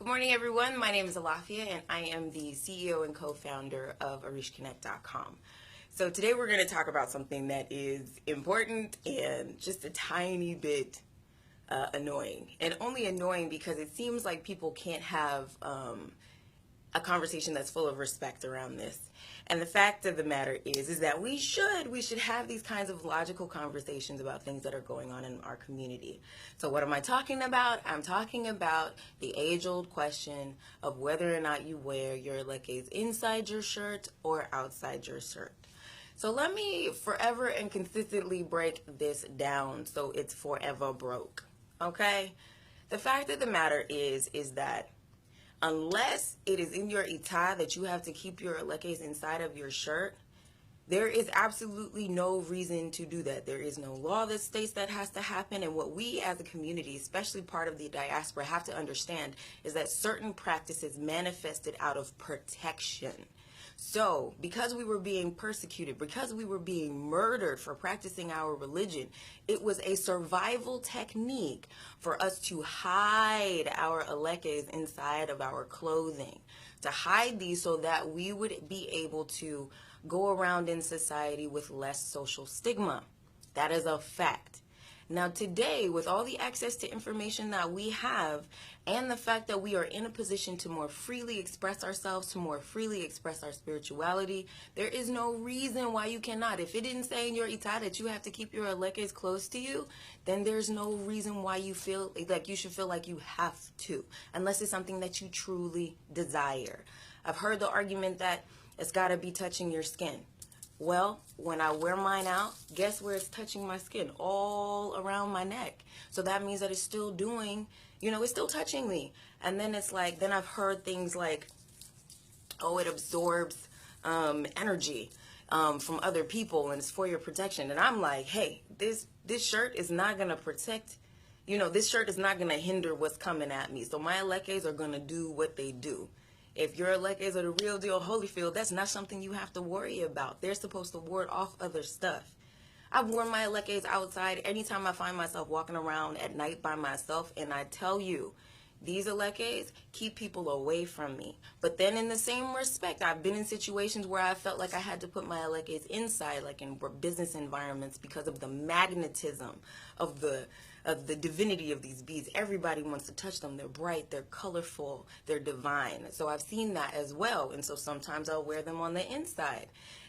Good morning, everyone. My name is Alafia, and I am the CEO and co-founder of ArishConnect.com. So today we're going to talk about something that is important and just a tiny bit annoying. And only annoying because it seems like people can't have a conversation that's full of respect around this. And the fact of the matter is that we should have these kinds of logical conversations about things that are going on in our community. So what am I talking about? I'm talking about the age-old question of whether or not you wear your Elekes inside your shirt or outside your shirt. So let me forever and consistently break this down so it's forever broke. Okay? The fact of the matter is that unless it is in your itah that you have to keep your Elekes inside of your shirt, there is absolutely no reason to do that. There is no law that states that has to happen. And what we as a community, especially part of the diaspora, have to understand is that certain practices manifested out of protection. So, because we were being persecuted, because we were being murdered for practicing our religion, it was a survival technique for us to hide our Elekes inside of our clothing, to hide these so that we would be able to go around in society with less social stigma. That is a fact. Now today, with all the access to information that we have and the fact that we are in a position to more freely express ourselves, to more freely express our spirituality, there is no reason why you cannot. If it didn't say in your itah that you have to keep your Elekes close to you, then there's no reason why you feel like you should feel like you have to, unless it's something that you truly desire. I've heard the argument that it's got to be touching your skin. Well, when I wear mine out, guess where it's touching my skin? All around my neck. So that means that it's still doing, it's still touching me. And then it's like, then I've heard things like, oh, it absorbs energy from other people and it's for your protection. And I'm like, hey, this shirt is not going to protect, this shirt is not going to hinder what's coming at me. So my Elekes are going to do what they do. If your Elekes are the real deal Holyfield, that's not something you have to worry about. They're supposed to ward off other stuff. I've worn my Elekes outside anytime I find myself walking around at night by myself, and I tell you, these Elekes keep people away from me. But then in the same respect, I've been in situations where I felt like I had to put my Elekes inside, like in business environments, because of the magnetism of the divinity of these beads. Everybody wants to touch them. They're bright, they're colorful, they're divine. So I've seen that as well. And so sometimes I'll wear them on the inside.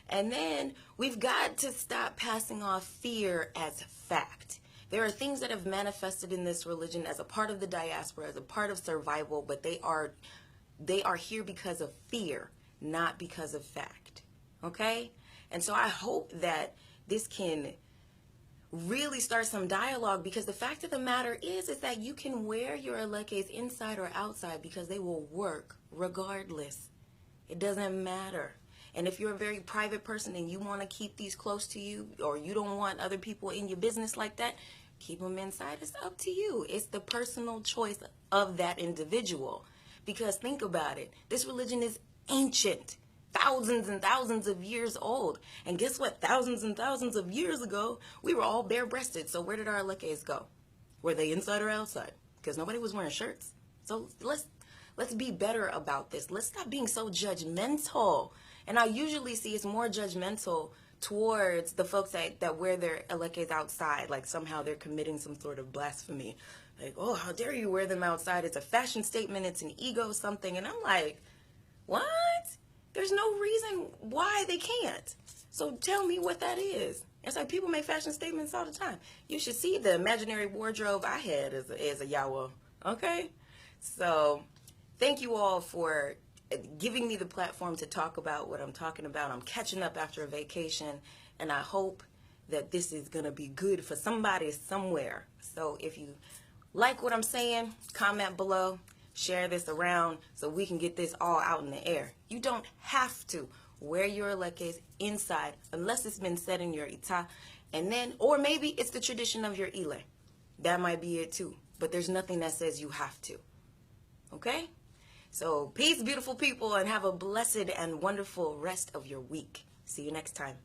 And then we've got to stop passing off fear as fact. There are things that have manifested in this religion as a part of the diaspora, as a part of survival, but they are here because of fear, not because of fact. Okay? And so I hope that this can really start some dialogue, because the fact of the matter is that you can wear your Elekes inside or outside because they will work regardless. It doesn't matter. And if you're a very private person and you want to keep these close to you, or you don't want other people in your business like that, keep them inside. It's up to you. It's the personal choice of that individual. Because think about it. This religion is ancient. Thousands and thousands of years old. And guess what? Thousands and thousands of years ago, we were all bare-breasted. So where did our Elekes go? Were they inside or outside? Because nobody was wearing shirts. So let's be better about this. Let's stop being so judgmental. And I usually see it's more judgmental towards the folks that wear their Elekes outside, like somehow they're committing some sort of blasphemy. Like, oh, how dare you wear them outside? It's a fashion statement. It's an ego something. And I'm like, what? There's no reason why they can't. So tell me what that is. It's like people make fashion statements all the time. You should see the imaginary wardrobe I had as a Yawa. Okay? So thank you all for giving me the platform to talk about what I'm talking about. I'm catching up after a vacation, and I hope that this is going to be good for somebody somewhere. So if you like what I'm saying, comment below. Share this around so we can get this all out in the air. You don't have to wear your Elekes inside unless it's been said in your itah. And then, or maybe it's the tradition of your ile. That might be it too. But there's nothing that says you have to. Okay? So peace, beautiful people, and have a blessed and wonderful rest of your week. See you next time.